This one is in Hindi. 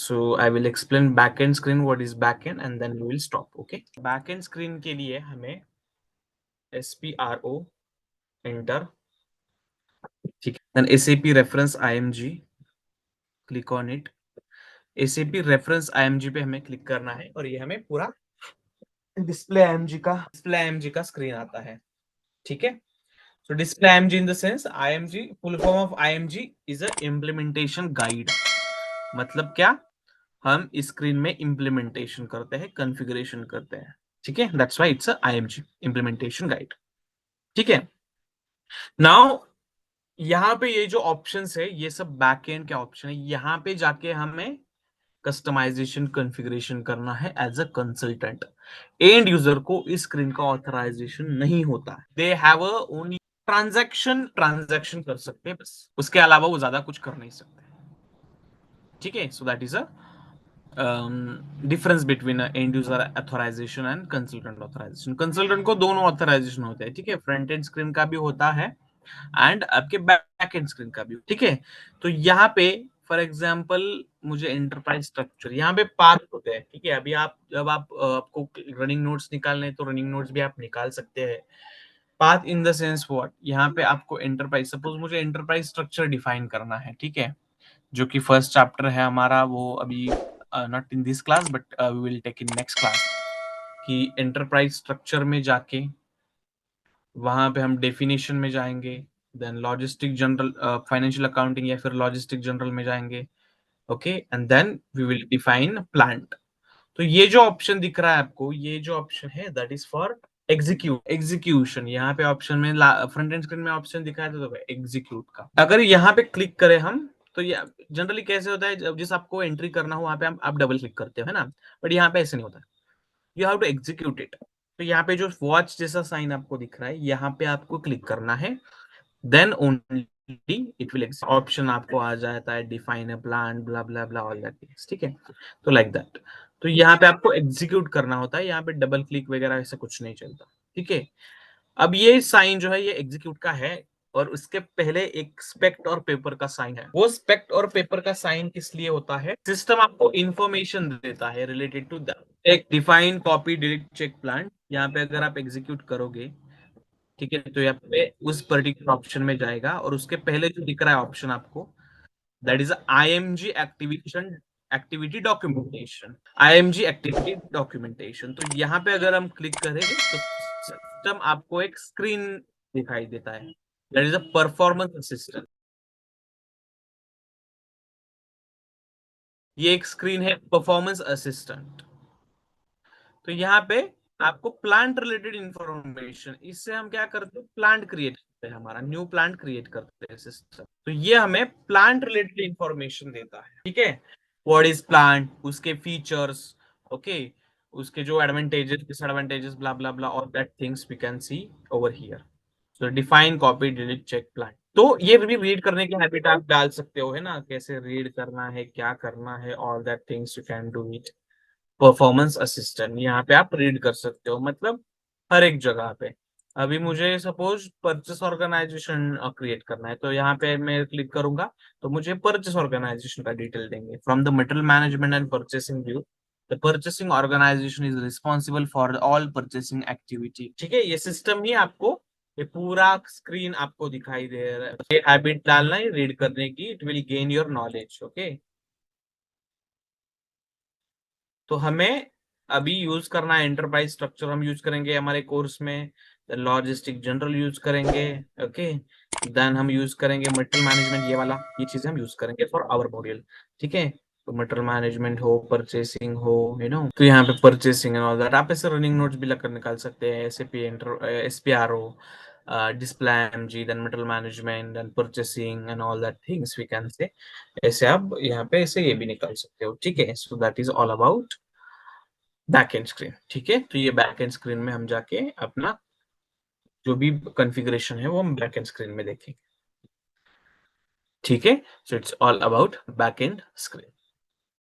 So I will explain backend screen, what is backend, and then we will stop. Okay, backend screen के लिए हमें SPRO enter, ठीक है, then SAP reference IMG, click on it. SAP reference IMG पे हमें क्लिक करना है और ये हमें पूरा डिस्प्ले IMG का स्क्रीन आता है, ठीक है. So display IMG in the sense IMG, full form of IMG is a implementation guide. मतलब क्या, हम इस स्क्रीन में इम्प्लीमेंटेशन करते हैं, कॉन्फ़िगरेशन करते हैं, ठीक है. That's why it's a IMG, implementation guide, ठीक है. नाउ यहाँ पे ये जो ऑप्शंस है ये सब बैकएंड के ऑप्शन है. यहाँ पे जाके हमें कस्टमाइजेशन कॉन्फ़िगरेशन करना है as a consultant. End user को इस स्क्रीन का ऑथराइजेशन नहीं होता है. They have a only transaction कर सकते हैं बस, उसके अलावा वो ज्यादा कुछ कर नहीं सकते, ठीक है. So that is a difference between end user authorization and consultant authorization. Consultant को दोनों ऑथराइजेशन होते हैं, ठीक है. फ्रंट एंड स्क्रीन का भी होता है एंड आपके बैक एंड स्क्रीन का भी, ठीक है. तो यहाँ पे फॉर एग्जांपल मुझे एंटरप्राइज स्ट्रक्चर, यहाँ पे पाथ होते हैं, ठीक है. अभी आप जब आपको रनिंग नोट्स निकालने हैं तो रनिंग नोट्स भी आप निकाल सकते हैं. Path in the sense what, यहाँ पे आपको एंटरप्राइज, सपोज मुझे एंटरप्राइज स्ट्रक्चर डिफाइन करना है, ठीक है, जो कि फर्स्ट चैप्टर है हमारा. वो अभी not in this class but we will take in next class. कि एंटरप्राइज स्ट्रक्चर में जाके वहां पे हम डेफिनेशन में जाएंगे, then logistic general, financial accounting या फिर लॉजिस्टिक जनरल में जाएंगे, okay, and then we will define plant. तो ये जो ऑप्शन दिख रहा है आपको, ये जो ऑप्शन है दैट इज फॉर एग्जीक्यूशन. यहाँ पे ऑप्शन में फ्रंट एंड स्क्रीन में ऑप्शन दिखाया था तो एग्जीक्यूट का. अगर यहाँ पे क्लिक करें हम तो ये जनरली कैसे होता है, जब जिस आपको एंट्री करना हो वहां पे आप डबल क्लिक करते हो, है ना. बट यहाँ पे ऐसे नहीं होता, you have to execute it. तो यहाँ पे जो वॉच जैसा साइन आपको दिख रहा है यहाँ पे आपको क्लिक करना है, then only it will option आपको आ जाता है define a plan blah blah blah all that things, ठीक है. तो लाइक दैट. तो यहाँ पे आपको एग्जीक्यूट करना होता है, यहाँ पे डबल क्लिक वगैरह ऐसा कुछ नहीं चलता, ठीक है. अब ये साइन जो है ये एग्जीक्यूट का है और उसके पहले एक स्पेक्ट और पेपर का साइन है. वो स्पेक्ट और पेपर का साइन किस लिए होता है, सिस्टम आपको इंफॉर्मेशन देता है रिलेटेड टू दैट. एक define copy delete check plan, यहाँ पे अगर आप एग्जीक्यूट करोगे, ठीक है, तो यहाँ पे उस पर्टिकुलर ऑप्शन में जाएगा और उसके पहले जो दिख रहा है ऑप्शन आपको, that is IMG activity documentation. IMG activity documentation. तो यहाँ पे अगर हम क्लिक करेंगे तो सिस्टम आपको एक स्क्रीन दिखाई देता है, that is a performance assistant. ये एक स्क्रीन है परफॉर्मेंस असिस्टेंट. तो यहाँ पे आपको प्लांट रिलेटेड इंफॉर्मेशन, इससे हम क्या करते हैं, प्लांट क्रिएट करते हैं, हमारा न्यू प्लांट क्रिएट करते हैं सिस्टम. तो ये हमें प्लांट रिलेटेड इंफॉर्मेशन देता है, ठीक है. व्हाट इज प्लांट, उसके फीचर्स, ओके, उसके जो advantages disadvantages blah blah blah all that things we can see over here. So define copy delete check plant. तो ये भी रीड करने की हैबिट आप डाल सकते हो, है ना, कैसे रीड करना है, क्या करना है, all that things you can do it. Performance assistant यहाँ पे आप रीड कर सकते हो, मतलब हर एक जगह पे. अभी मुझे सपोज परचेस ऑर्गेनाइजेशन क्रिएट करना है तो यहाँ पे मैं क्लिक करूंगा तो मुझे परचेस ऑर्गेनाइजेशन का डिटेल देंगे. From the material management and purchasing view, the purchasing organization is responsible for all purchasing activity, ठीक है. ये सिस्टम ही आपको ये पूरा स्क्रीन आपको दिखाई दे रहा है. ये हैबिट डालना है रीड करने की, it will gain your knowledge, okay. तो हमें अभी यूज करना है एंटरप्राइज स्ट्रक्चर, हम यूज करेंगे हमारे कोर्स में. लॉजिस्टिक जनरल यूज करेंगे, ओके. देन हम यूज करेंगे मटेरियल मैनेजमेंट, ये वाला ये चीजें हम यूज करेंगे फॉर आवर मॉड्यूल, ठीक है. तो मटेरियल मैनेजमेंट हो, परचेसिंग हो, तो यहाँ पे परचेसिंग एंड ऑल दैट आप ऐसे रनिंग नोट्स भी लगकर निकाल सकते हैं. SAP SPRO, display IMG, then material management and purchasing and all that things we can say. ऐसे आप यहाँ पे ऐसे ये भी निकाल सकते हो, ठीक है. So that is all about back and screen, ठीक है. तो ये बैक एंड स्क्रीन में हम जाके अपना जो भी कॉन्फ़िगरेशन है वो हम बैक एंड स्क्रीन में देखेंगे, ठीक है. So it's all about back and screen.